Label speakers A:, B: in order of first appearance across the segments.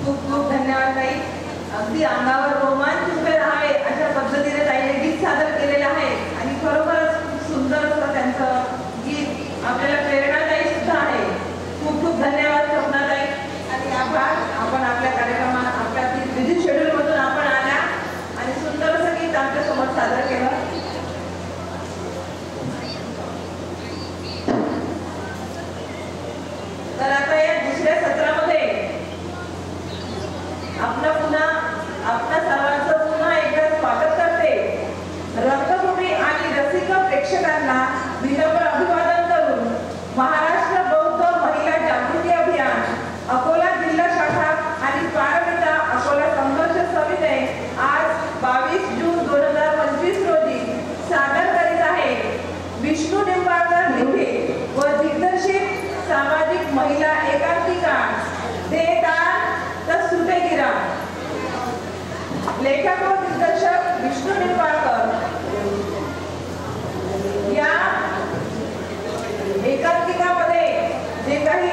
A: खूप खूप धन्यवाद ताई. अगदी अंगावर रोमांच उभे राहावे अशा पद्धतीने ताईने गीत सादर केलेलं आहे आणि खरोखरच खूप सुंदर असं त्यांचं गीत आपल्याला प्रेरणादायी सुद्धा आहे. खूप खूप धन्यवाद स्वप्नाताई आणि आभार. आपण आपल्या कार्यक्रमात आपल्या बिझी शेड्यूलमधून आपण आल्या आणि सुंदर असं गीत आमच्यासोबत सादर केलं. तर आता या दुसऱ्या सत्रामध्ये आपल्या सर्वांचं पुन्हा एकदा स्वागत करते. रंगभूमी आणि रसिक प्रेक्षकांना विनम्र अभिवादन करून महाराष्ट्र बौद्ध महिला जागृती अभियान अकोला जिल्हा शाखा आणि पारमिता अकोला संघर्ष समिती आज 22 जून 2025 रोजी सादर करीत आहे. विष्णू निंबाळकर लिखित व दिग्दर्शित सामाजिक महिला एकांकिका देदार तर सुटेगिरा. लेखक व दिग्दर्शक विष्णू निंबाळकर. या एकांकिकामध्ये जे काही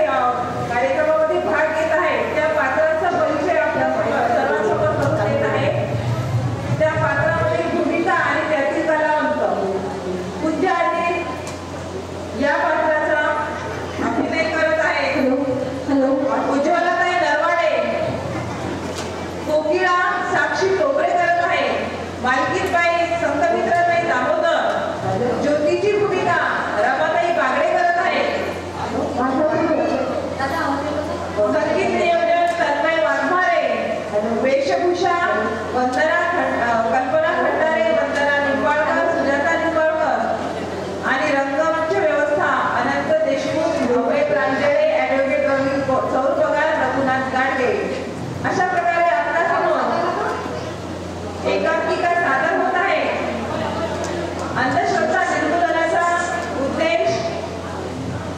A: कार्यक्रमामध्ये भाग घेत आहे त्या पात्रांचा परिचय आपल्या सर्वांसोबत करून देत आहे. त्या पात्रामध्ये भूमिका आणि त्यातील कलावंत पूज्य आजी या पात्राचा अभिनय करत आहे. उज्ज्वलाताई नरवाडे. कोकिळा साक्षी टोपरे करत आहे. मालकीबाई संघमित्रताई दामोदर. ज्योतीची भूमिका रमाताई बागडे करत आहे. संगीत नियोजन तन्मय वाघमारे. वेशभूषा वंदना कल्पना खंडारे, वंदना निंबाळकर, सुजाता निंबाळकर आणि रंगमंच व्यवस्था अनंत देशमुख, अभय प्रांजळे, ॲडव्होकेट रवी चौरपगार, रघुनाथ गाडगे. अशा प्रकारे आपल्यासमोर एकांकिका सादर होत आहे. अंधश्रद्धा निर्मूलनाचा उद्देश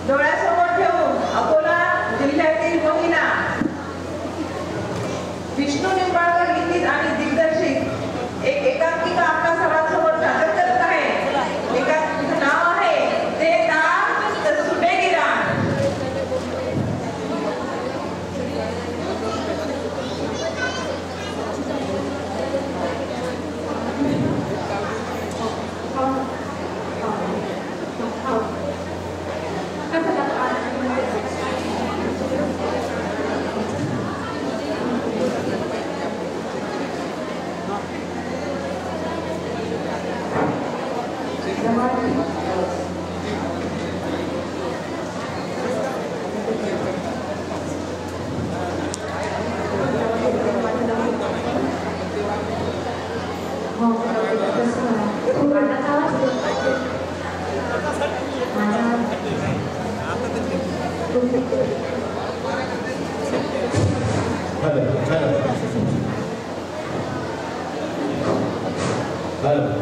A: डोळ्यासमोर ठेवून अकोला जिल्ह्यातील महिला विष्णू निंबाळकर लिखित आणि दिग्दर्शित एक एकांकिका आपल्या सर्वांसमोर सादर करत आहे. एकांकिकेचं नाव आहे देदार तर सुटेगिरा.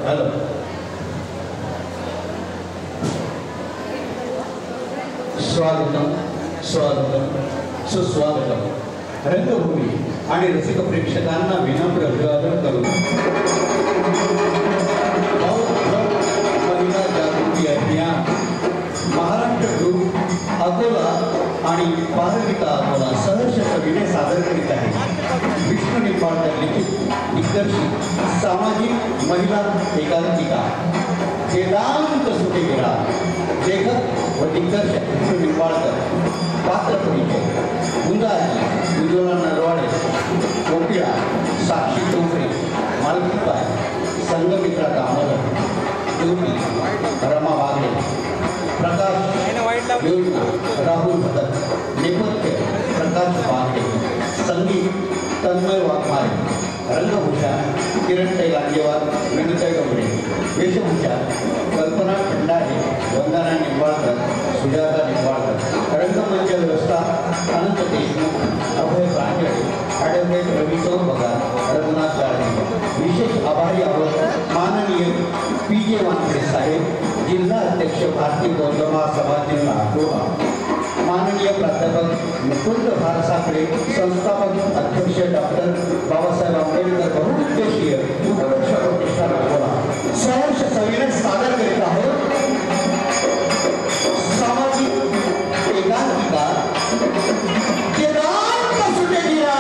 B: हॅलो. स्वागतम स्वागतम सुस्वागतम. रंगभूमी आणि रसिक प्रेक्षकांना विनम्र अभिवादन करून महिला जागृती अभियान महाराष्ट्र ग्रुप अकोला आणि पारमिता अकोला सहर्ष सभेने सादर करीत आहे. विष्णू निंबाळकर लिखित दिग्दर्शित सामाजिक महिला एकांकिका वेदांत सुटेगिरा. लेखक व दिग्दर्शक विष्णू निंबाळकर. पात्र परिचय मुंदाजी उज्ज्वला नरवाडे, कोकिळा साक्षी टोपरे, मालकीबाई संघमित्रा दामोदर, ज्योती रमा बागडे, प्रकाश योजना राहुल भगत, नेपथ्य प्रकाश बागडे, संगीत तन्मय वाघमारे, रंगभूषा किरणताई लांजेवार, विनुताई डोंगरे, वेशभूषा कल्पना खंडारे, वंदना निंबाळकर, सुजाता निंबाळकर, रंगमंच व्यवस्था अनंत देशमुख, अभय प्रांजळे, ॲडव्होकेट रवी चौरपगार, रघुनाथ गाडगे. विशेष आभारी आहोत माननीय PJ वानखेडे साहेब, जिल्हा अध्यक्ष भारतीय बौद्ध महासभा जिल्हा अकोला, माननीय प्राध्यापक मुकुंद भारसाकडे, संस्थापक अध्यक्ष डॉक्टर बाबासाहेब आंबेडकर बहुउद्देशीय दूरदर्शन प्रतिष्ठान अकोला. सहर्ष सविनय सादर करीत आहोत सामाजिक एकांकिका देदार तर सुटेगिरा.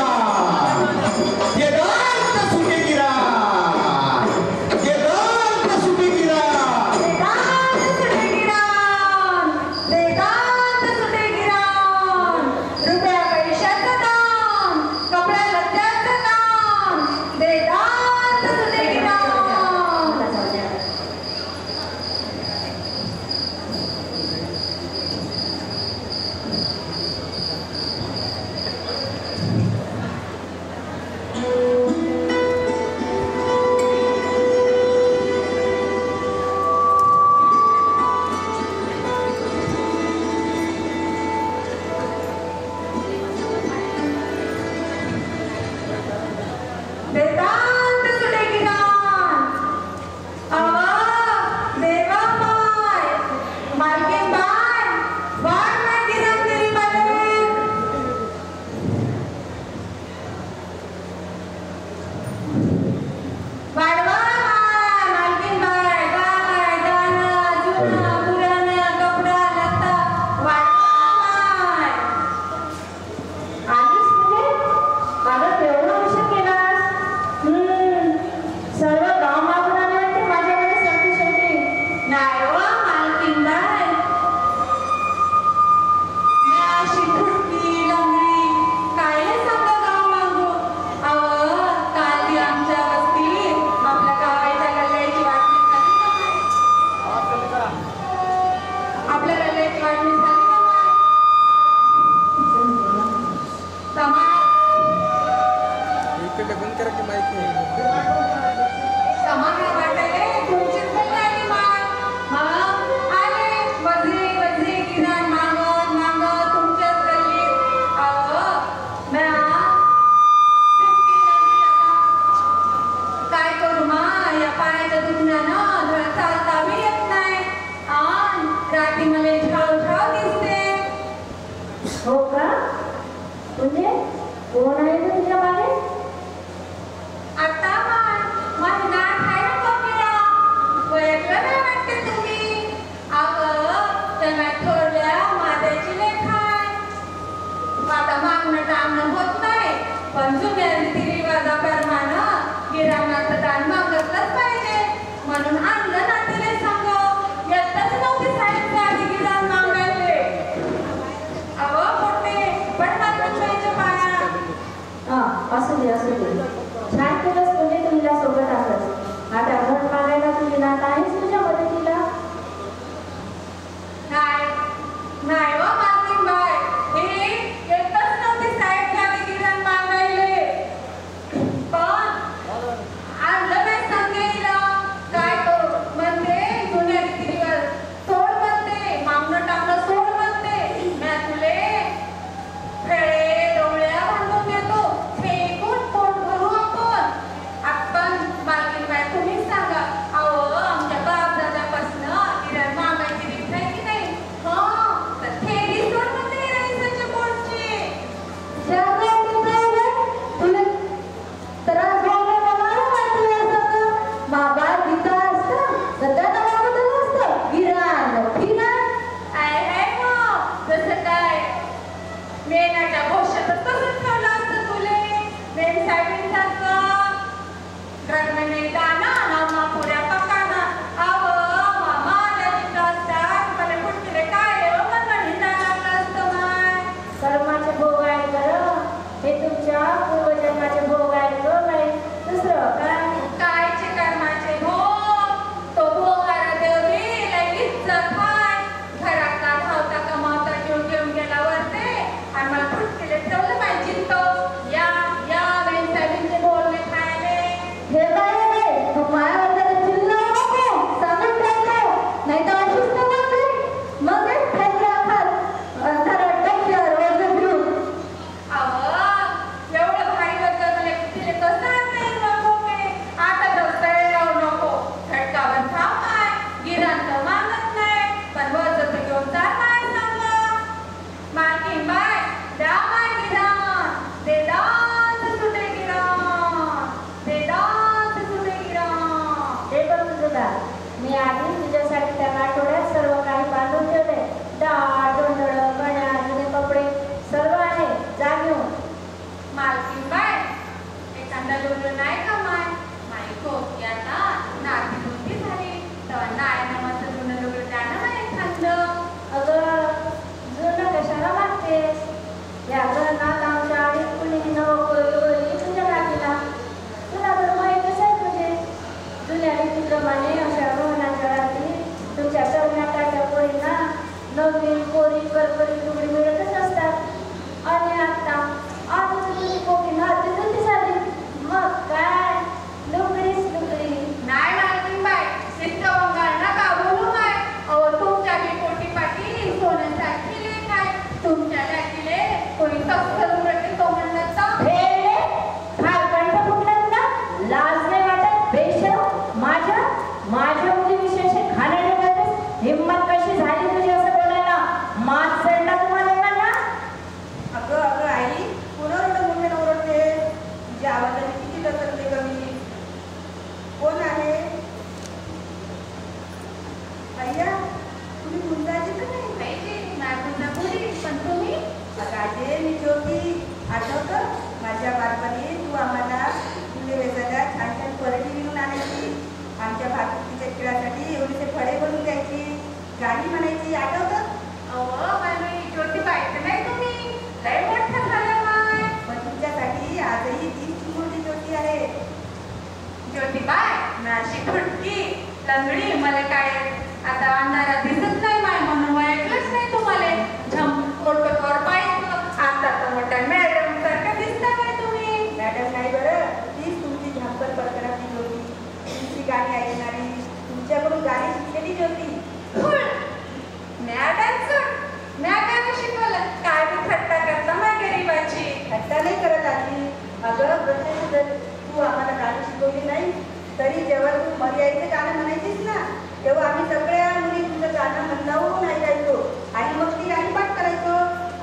C: मर्यादेचं गाणं म्हणायचीस ना, तेव्हा आम्ही सगळ्या मुली तुझं गाणं मंदावून ऐकायचो आणि मग ती गाणी पाठ करायचो.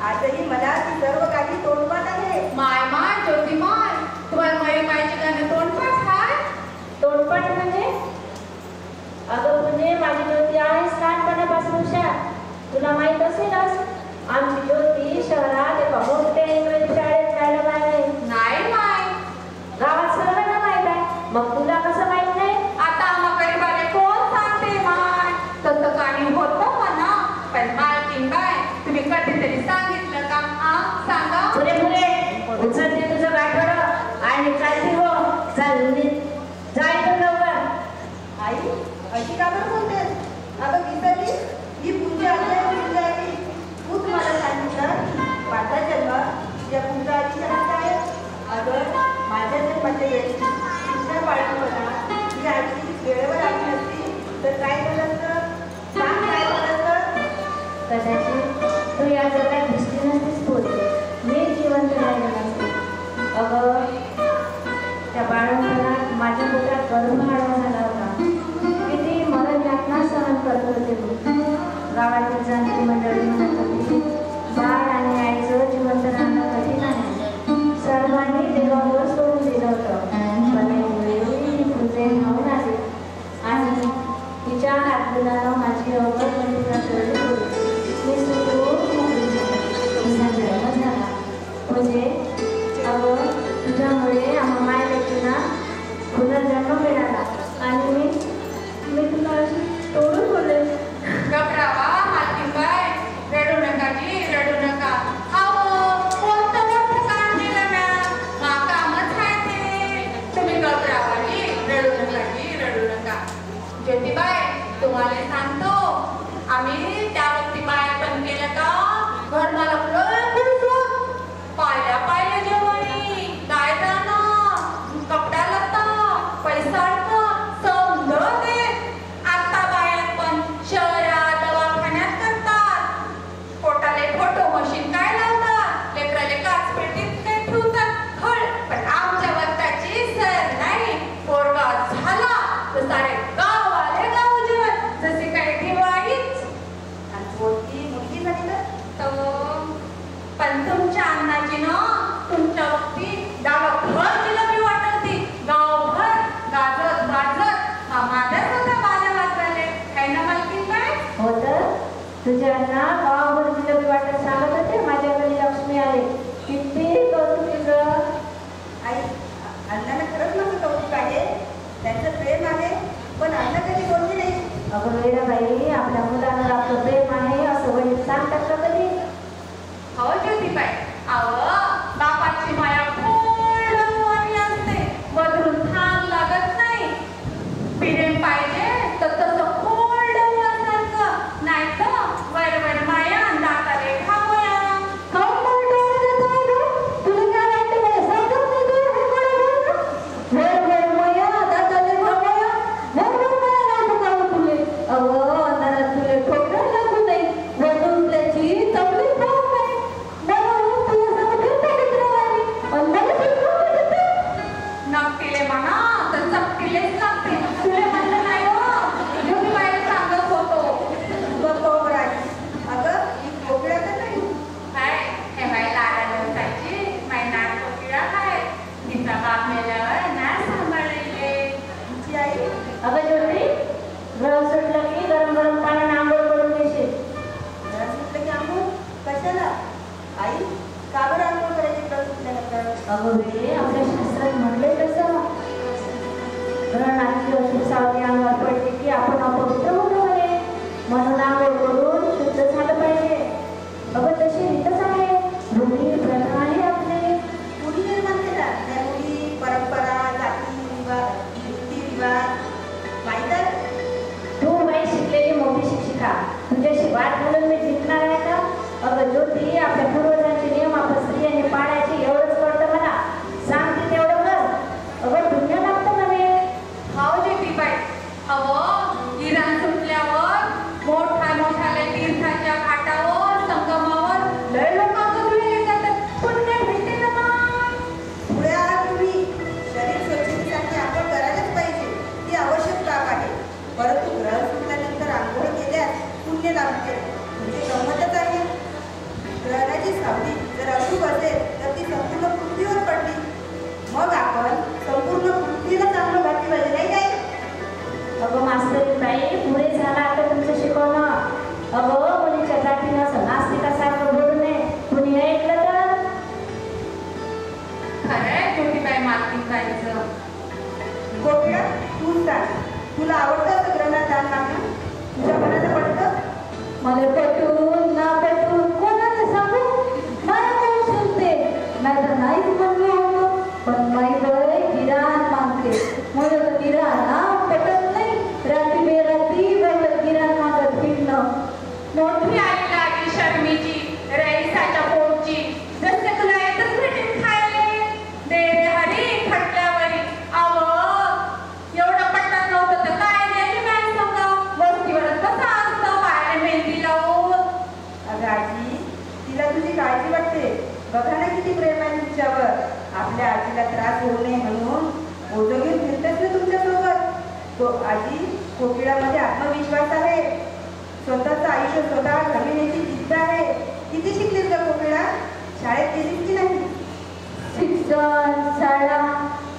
C: आजही मला ती सर्व गाणी तोंडपाठ आहे.
D: माय माय ज्योती माय, तुम्हाला मयूर मायचे गाणे तोंडपाठ आहे?
E: तोंडपाठ म्हणजे? अगं म्हणजे माझी ज्योती आहेच लहानपणापासून हुशार. तुला माहित असेलच, आमची ज्योती शहरात एका मोठ्या इंग्रजी शाळेत मॅडम आहे.
D: नाही माय,
E: गावात सर्वांना माहित आहे, मग तुला कसं माहित नाही?
D: आता आम्हा गरीबाले कोण सांगते माय? तसं काही होतं म्हणा, पण मालकीन बाय तुम्ही कधीतरी सांगितलं का? सांगा.
E: पुरे पुरे उचलते तुझं गाठोडं आणि चालती हो. चल जायचं लवकर.
C: आई अशी का बरं बोलतेस? अगं विसरली, ही पूजा आली. तूच मला सांगितलं माझा जन्म या पूजा आधीच्या हातात आहे. अगं माझ्या जन्माच्या वेळी तुझ्या बाळांपणा ही आजी वेळेवर आली नसती तर काय झालं असतं? सांग काय झालं असतं?
E: कदाचित तू या जगात दिसली नसतीस बोलते, मी जिवंत राहिलं नसते. अगं त्या बाळांपणात माझ्या पोटात गर्भहाडा झाला होता. किती मरण यातना सहन करत होते मी. गावातील जाणती मंडळी म्हणत होती, बाळ आणि आईचं जिवंत राहणं कठीण आहे. सर्वांनी देवावर सोडून दिलं होतं, पण वेळी तुझे भावून आले आणि तिच्या हातगुणानं माझी अवघड मंदिरात चढली होती. मी सुखरूप तुझा जन्म झाला. म्हणजे अगं तुझ्यामुळे आम्हा मायलेकींना पुनर्जन्म मिळाला आणि मी तुला अशी तोडून बोलले.
D: घबरावा मालकीन बाय, रडू नका जी, रडू नका. कोणतं मोठं काम केलं ना, कामच आहे ते. तुम्ही घबरावा जी, रडू नका जी, रडू नका. ज्योतिबाई तुम्हाला सांगतो, आम्ही त्या वक्ती बाया पण केलं का घर मला पाहिल्या जेवणी काय जाणं, कपडा लत्ता, पैसा समजलं ते. आता बाया पण शहरात दवाखान्यात करतात, पोटाले फोटो मशीन काय लावतात, लेकराले काच पेटीत काय ठेवतात खळ. पण आमच्या वक्ताची सर नाही. पोरगा झाला तर सारे गावाले गाव जेवण, जसे काय ठेवाईच.
C: आणि पोरगी मुलगी झाली तर
D: पण तुमच्या अन्नाची ना तुमच्या वक्ती गावभर जिलेबी वाटती, गावभर गाजत गाजत माझ्याच होत्या बाल्या वाजवायले. काय ना मालकीन काय
E: होतं तुझ्या अण्णा गावावर जिलेबी वाटत सांगत होते, माझ्याकडे लक्ष्मी आले. किती कौतुक तुझं.
C: आई अण्णाला खरंच माझं कौतुक आहे, त्यांचं प्रेम आहे, पण अण्णा कधी बोलली नाही.
E: अगं वेडाबाई, आपल्या मुलांवर आपलं प्रेम आहे असं वडील सांगतात का कधी?
D: हो ज्योतिबाई, बापाची माया खोडवानी असते, बदलून थांब लागत नाही. प्रेम पाहिजे तर तसं खोडवासारखं, नाही तर वैर माया दातारे खावया. नक्कीले म्हणा तर चपटीलेच लागते. तुले म्हणलं नाही हो, ज्योतिबाईला सांगत होतो.
C: अगं ही खोकड्या तर नाही.
D: काय हे बाई लाडा नसायची, माई नाक कोकिळा काय, तिचा बाप मेल्यावर नाही सांभाळलेले.
C: तुमची आई
E: अगं ज्योती, ग्रह सुटलं की गरम गरम पाण्याने आंघोळ करून घेशील.
C: घर सुटलं की आंघोळ कशाला? आई का बरं आंघोळ करायची घर सुटल्यानंतर?
E: अगं वेळे आपल्या शास्त्रात म्हटलंय तसं, ग्रहणाची अशी सावली अंगावर पडली की आपण अपवित्र होतो म्हणे, म्हणून आंघोळ करून शुद्ध झालं पाहिजे. अगं तशी रीतच आहे, रूढी प्रथा आहे आपले.
C: मुली निर्माण केला त्या मुली परंपरा, जाती रीतिरिवाज माहीत आहे.
E: तू बाई शिकलेली मोठी शिक्षिका, तुझ्याशी वाद घालून मी जिंकणार आहे का? अगं ज्योती, आपल्या पूर्वजांचे नियम आपण स्त्रियांनी पाळायचे एवढंच कळतं मला. सांगते तेवढं कर. अगं पुण्य लागतं म्हणे.
D: हाव ज्योतिबाई, इराण सुटल्यावर मोठ्या तीर्थाच्या घाटावर संगमावर उरकायचं.
C: गोपिका तू सांग, तुला आवडतं सगळ्यांना दान मागणं? तुझ्या मनाला पडतं?
E: मला पटून ना पटून कोणाला सांगू? मला कोण सुनते? नाहीतर नाहीच म्हणलं होतं, पण माई बळे गिराण मागते. म्हणून गिराणा पटत नाही. रात्री बेरात्री बरोबर गिराण मागत फिरणं.
D: मोठी आई लागली शर्मीची, रईसाच्या पोटची. जसे तुला येतच भेटेल खायले. दे रे हरी खटल्यावरी. अव एवढं पटत नव्हतं तर काय द्यायची काय सांगा. वस्तीवर कसं असतं बाहेर मेहंदी लावून.
C: अगं आजी, तिला तुझी काळजी वाटते. बघा ना किती प्रेम आहे तुझ्यावर. आपल्या आजीला त्रास होऊ नये म्हणून ओझं घेऊन फिरतेस ना तुमच्यासोबत. आजी, कोकिळामध्ये आत्मविश्वास आहे. स्वतःचं आयुष्य स्वतः घडविण्याची जिद्द आहे. किती शिकलीस का कोकिळा? शाळेत गेलीस की नाही?
E: शिक्षण शाळा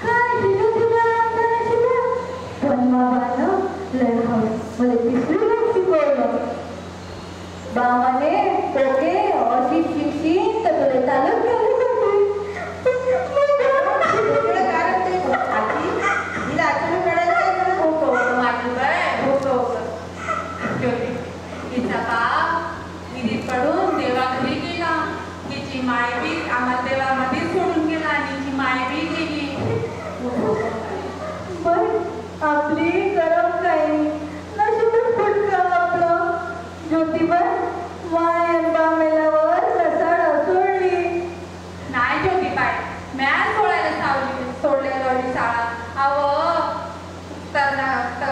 E: काय दिलं तुला अंतराशिवाय? पण बाबानं लय हवं मला तिसरीला शिकवलं. बाबाने ओके अशी शिक्षी तर तुला चालत गेली.
C: कोकिळा काय वाटते आजी? हिला अचानक कळायला काय झालं?
D: होतं माझं काय होतं. तिचा बाप विहिरीत पडून देवाघरी गेला. तिची माय बी आम्हाला देवामध्ये सोडून गेला आणि तिची माय बी गेली.
E: पण आपली गरम काही नशीबच फुटकं आपलं. ज्योतिबाई वाय बामेल्यावर रसाळ सोडली.
D: नाही ज्योतिबाई, मॅच सोडायला सोडलेली शाळा. अव तर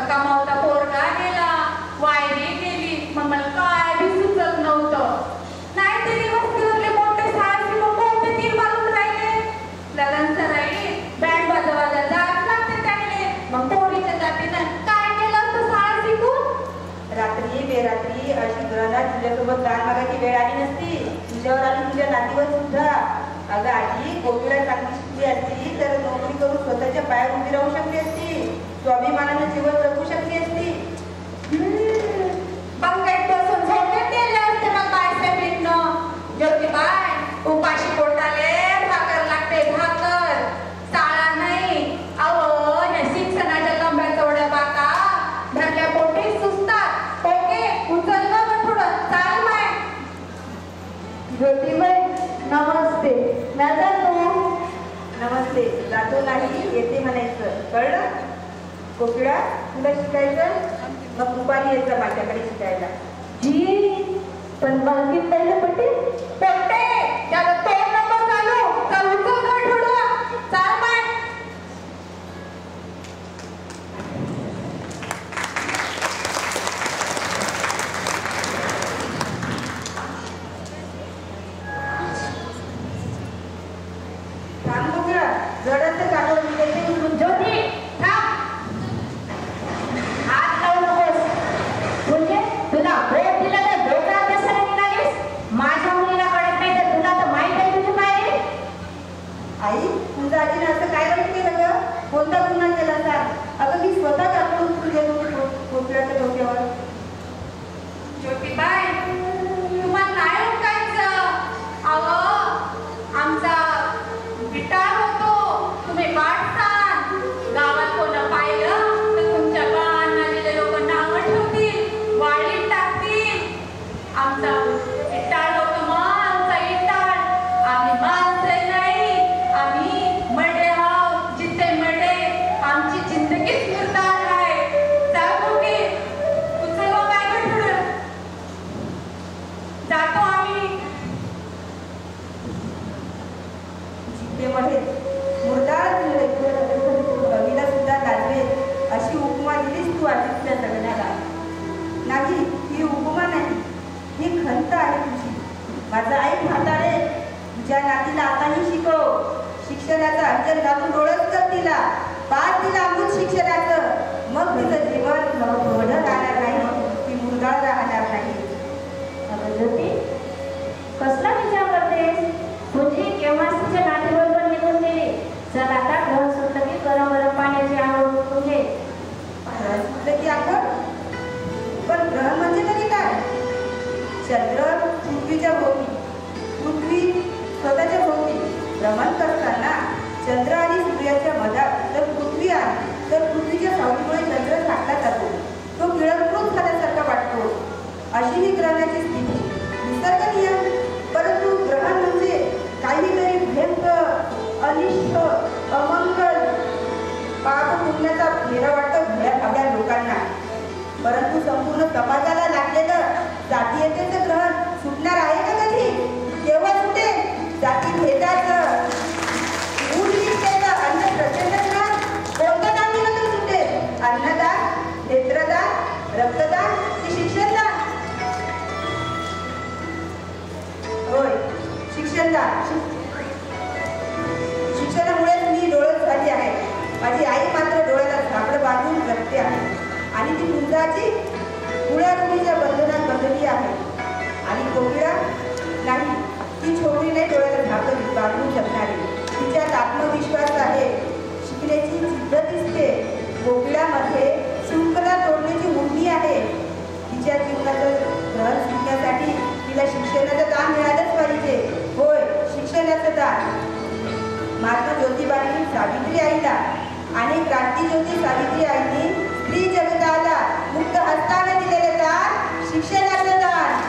D: कमावता पोरगा गेला, वायरी गेली. मग मला काय बी सुचत नव्हतं. नाहीतरी वस्तीवरले मोठे साहसी लोक होते तीर मारून राहिले. लग्न सराई बँड वाजवायला जात लागते त्यांनी. मग पोरीच्या जातीनं काय केलं असतं साहसी कोण?
C: रात्री बेरात्री अशी घरात तुझ्यासोबत दान मागायची वेळ आली नसती. तुझ्यावर आणि तुझ्या नातीवर सुद्धा. अगं आजी, कोकिळा चांगली शिकली असती तर नोकरी करून स्वतःच्या पायावर उभी राहू शकली असती. स्वाभिमानानं जीवन जगू शकली असती.
D: बंगेत बसून झोपेत गेले असते मग बायसे पिणं. ज्योतिबाई उपाशी पोटाले भाकर लागते भाकर, शाळा नाही. अहो हे शिक्षणाच्या लंब्या चौड्या बाका धरल्या पोटी सुचतात. ओके उचललं मग थोडं चाल माय.
E: ज्योतिबाई नमस्ते. मी जातो.
C: नमस्ते. जातो नाही येते म्हणायचं, कळलं? कोकिळा, तुला शिकायचं? मग दुपारी यायचं माझ्याकडे शिकायला.
E: जी पण बाकी पहिलं पटेल.
D: पोटे त्याला तोंड नको चालू. चल उचल का थोडं चाल माय.
C: थांब कोकिळा, जडाचं काढून देते उचलून.
D: ज्योती थांब. हात लावू नकोस.
E: म्हणजे तुला भोट दिला तर डोका कशाला निघालीस? माझ्या मुलीला कळत नाही तर तुला तर माहित आहे तुझी काय रे?
C: आई, तुझ्या आजीने असं काय वाईट केलं ग? कोणता गुन्हा केला सांग? अगं मी स्वतः काढून उचलून गेलो कोकिळाच्या डोक्यावर.
D: ज्योतिबाई तुम्हाला नाही ओळखायचं. अहो आमचा विटाळ होतो. तुम्ही पाठसान. गावात कोणा पाहिलं तर तुमच्या बाणालेले लोक नावं ठेवतील, वाळीत टाकतील. आमचा विटाळ होतो मग आमचा विटाळ. आम्ही माणसं नाही, आम्ही मडे आहोत. जिथे मडे आमची जिंदगीच मुर्दार आहे. जाऊ की उचलवा काय गठुडं. जातो आम्ही.
C: जिद्दीमध्ये मुर्दार कवीला सुद्धा गाजवेल अशी उपमा दिलीस तू आजीच्या जगण्याला. नाही, ही उपमा नाही, ही खंत आहे तुझी. माझं आई म्हातारे, तुझ्या नातीला आताही शिकव. शिक्षणाचं अंजन घालून डोळस कर तिला. पाच तिला अमूल शिक्षणाचं. मग तिचं जीवन ओढ राहणार नाही, ती मुरगाळ राहणार नाही.
E: अगं ज्योती, कसला विचार करतेस? तुझी केव्हाच तुझ्या नातीबरोबर निघून गेली. चल आता घर सुटलं की गरम गरम पाण्याची आंघोळ करून घे.
C: ग्रहण सुटलं की आपण, पण ग्रहण म्हणजे तरी काय? चंद्र पृथ्वीच्या भोवती, पृथ्वी स्वतःच्या भोवती भ्रमण करताना चंद्र आणि सूर्याच्या मध्ये सावलीमुळे चंद्र झाकला जातो, तो किळकृत झाल्यासारखा वाटतो. अशी ही ग्रहणाची स्थिती. निसर्ग नियम. परंतु ग्रहण म्हणजे काहीतरी भयंकर, अनिष्ट, अमंगल, पाप पुण्याचा फेरा वाटतो भल्या लोकांना. परंतु संपूर्ण समाजाला लागलेलं जातीयतेचं ग्रहण सुटणार आहे का कधी? केव्हा सुटेल? जाती भेदाचं, उच्चतेचं, अन्न प्रचंड ग्रहण कोणतं दान दिलं तर सुटेल? अन्नदान, नेत्रदान, रक्तदान की शिक्षणदान? होय, शिक्षणदान. शिक्षणामुळेच मी डोळत झाली आहे. माझी आई मात्र डोळ्याला झापड बांधून जगते आहे आणि ती मुंजाची मुळ्या रुढीच्या बंधनात बंधली आहे. आणि कोकिळा नाही, ती छोटी नाही डोळ्याला झापड बांधून जगणारी. तिच्यात आत्मविश्वास आहे, शिकण्याची जिद्द दिसते. कोकिळामध्ये शृंखला तोडण्याची उर्मी आहे. तिच्या जीवनाचं ग्रहण शिकण्यासाठी तिला शिक्षणाचं दान मिळालंच पाहिजे. होय, शिक्षणाचं दान. महात्मा ज्योतिबांनी सावित्री आईला आणि क्रांतिज्योती सावित्री आईनी स्त्री जगताला मुक्त हस्ताने दिलेले दान शिक्षणाचं दान.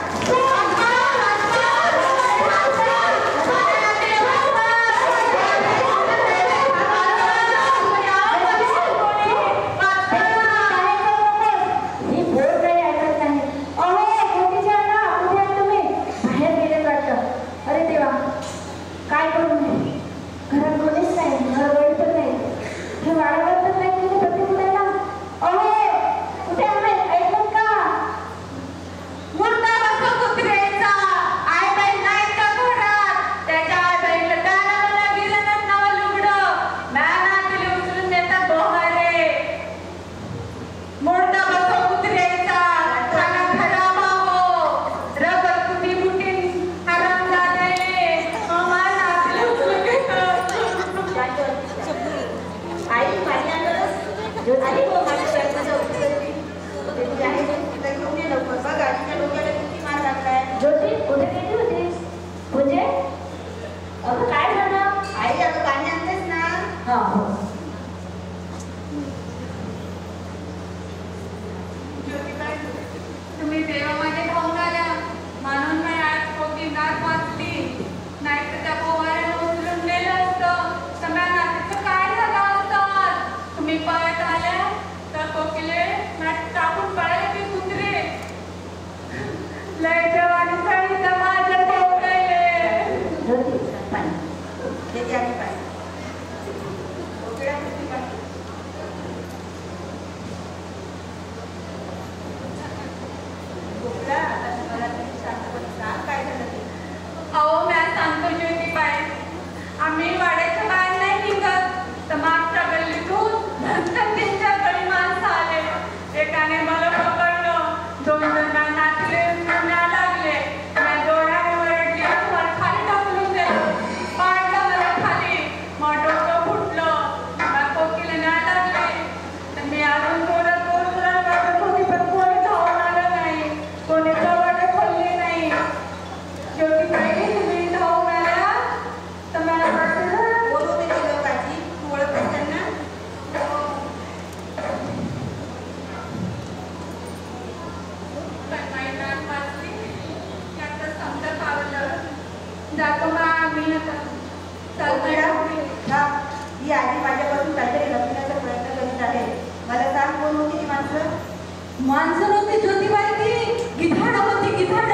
D: माणसं नव्हती ज्योतिबाई, ती गिधाड होती, गिधाड.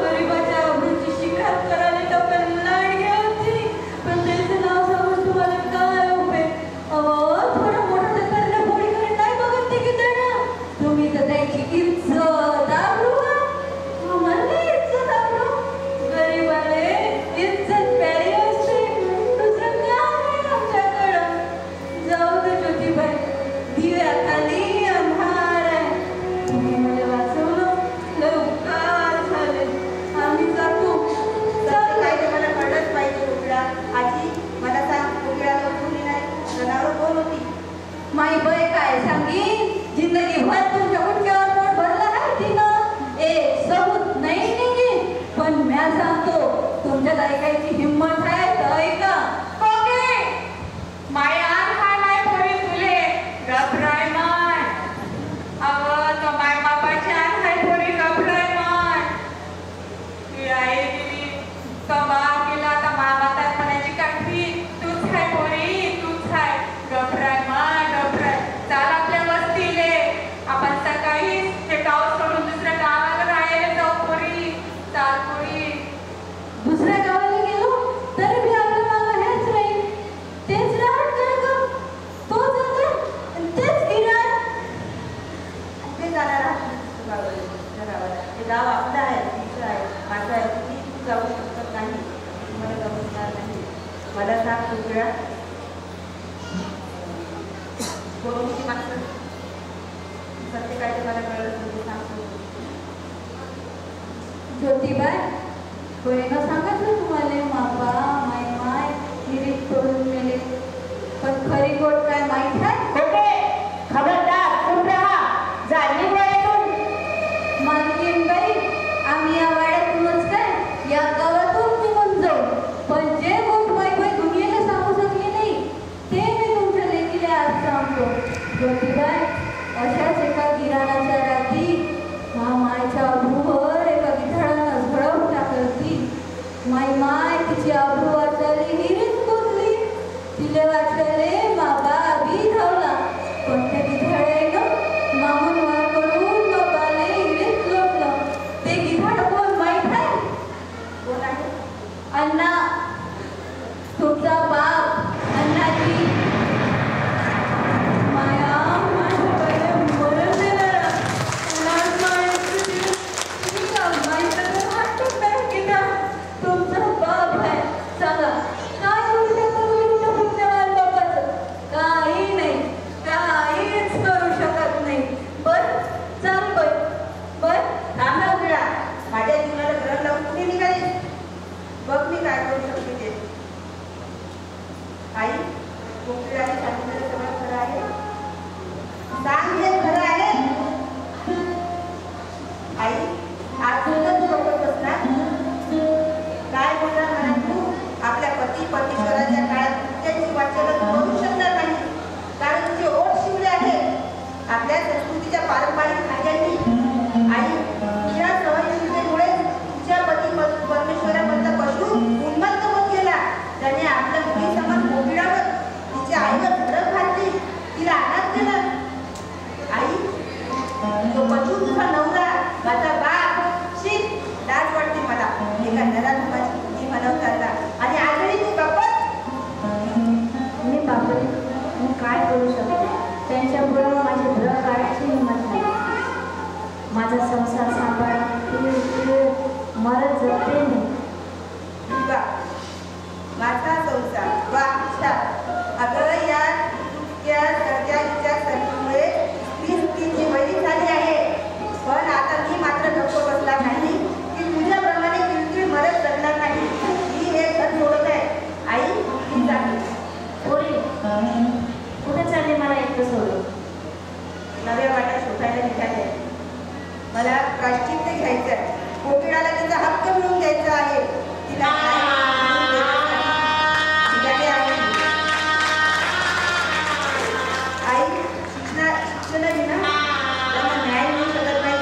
D: गरीबाच्या अभ्रूची शिकार करायला टप्प्याला लाडगी होती. पण त्याचं नाव सांगून तुम्हाला काय उपयोग? थोडं मोठं तर त्यांना पोळीकडे नाही बघत ते गिधाड. तुम्ही तर त्याची इज्जत आबरू, आम्हाला इज्जत आबरू. गरीबाले इज्जत प्यारी असते, दुसरं काय आहे आमच्याकडं? जाऊ दे ज्योतिबाई, दिव्याखाली अंधार आहे.
C: सांग कुकड्या. बोलूची माणसं सत्य काय ते मला कळलं म्हणजे सांगतो.
D: ज्योतिबाई कोणीनं सांगितलं तुम्हाला मापा माय हिरीत पडून गेले, पण खरी गोष्ट काय माहित आहे?
E: खबरदार चुप रहा, जाणली डोळ्यातून.
D: मालकीनबाई आम्ही या वाड्यातूनच काय या गावातून निघून जाऊ, पण जे गोष्ट माई दुनियेला सांगू शकले नाही ते मी तुमच्या लेकीला आज सांगतो. ज्योतिबाई अशाच एका किराणाच्या रात्री मायच्या अभ्रूवर एका गिधाडानं झडप टाकली. माय तिची अभ्रू वाचली हिरीत कुदली. तिला वाचले बाबा बी धावला, पण त्या गिधाड्यानं मागून वार करून बाबाला हिरीत लोटलं. ते गिधाड कोण माहीत आहे?
C: कोण आहे?
D: अण्णा, तुमचा बाप. अण्णाजी माया माझ्याकडे मरण देणारा तुमचा बाप आहे. सांगा काय करू शकता तुम्ही तुमच्या पुण्यवान बापाचं? काही नाही, काहीच करू शकत नाही. बर चाल बर
C: थांब ना उघडा. माझ्या जीवनाला ग्रहण लावून कुठे निघाली? बघ मी काय करू शकते ते. आई कोकिळाने सांगितलेलं सगळं खरं आहे? सांग हे खरं आहे? आई आज सुद्धा तू बघतच ना काय बोलणार म्हणा तू? आपल्या पती परमेश्वराच्या काळात त्यांची वाचन करू शकणार नाही, कारण तुझे ओठ शिवले आहेत आपल्या संस्कृतीच्या पारंपरिक खाद्यांनी. आई तुझ्या सहनशीलतेमुळे तुझ्या पती परमेश्वरामधला पशु उन्मत्त होत गेला. त्याने आपल्या मुलीसमोर कोकिळावर तिच्या आईवर झडप घातली, तिला अनाथ केलं. आई तो पशु तुझा नवरा, माझा बाप. शीत लाज वाटते मला एका नराधमाची मुलगी म्हणवताना, आणि आजही तू गप्पच.
E: मी बापरे, मी काय करू शकते? त्यांच्यापुढे माझी भ्र काढायची हिंमत नाही. माझा संसार सांभाळा मरत जगते नाही.
C: माझा संसार वा इच्छा. अगं या सगळ्या विचारसरणीमुळे स्त्रीची वैरी झाली आहे. पण आता मी मात्र गप्प बसला नाही की तुझ्याप्रमाणे किरकिर मरत जगणार नाही. मी हे घर सोडत आहे. आई मी जाते.
E: पोरी कुठे चालले मला एकटं सोडून?
C: नव्या वाट्या शोधायला निघाले. मला प्रायश्चित्त घ्यायचं आहे. कोकिळाला तिचा हक्क मिळवून द्यायचा आहे. तिला आई शिक्षण विना त्यांना न्याय मिळू शकत नाही.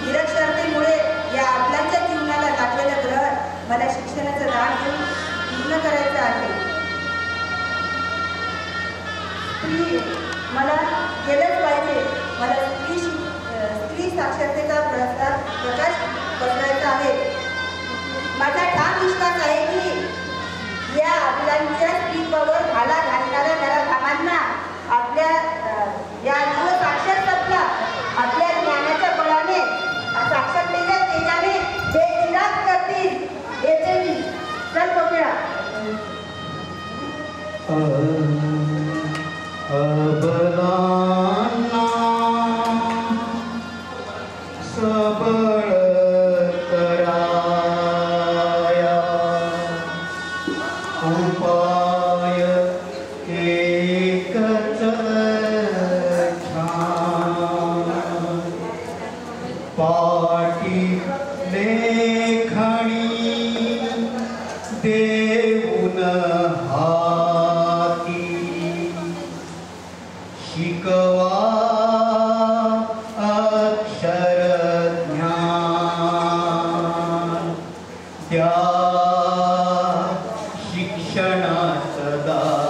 C: निरक्षरतेमुळे या आपल्याच्या जीवनाला लागलेलं ग्रहण मला शिक्षणाचं दान देऊन पूर्ण करायचं आहे. मला केलंच पाहिजे. मला स्त्री साक्षरतेचा प्रकाश पसरायचा आहे. माझा ठाम विश्वास आहे की या आपल्याच्या स्त्रीत्वावर घाला घालणाऱ्या नराधामांना आपल्या या साक्षर तत्त्वा आपल्या ज्ञानाच्या बळाने साक्षरतेच्या तेजाने बेचिराग करतील. येते मी. चल कोकिळा.
B: अबलांना सबळ कराया उपाय एकच छान. पाटी लेखणी देऊन हाती शिकवा अक्षर ज्ञान द्या शिक्षणाचं दान.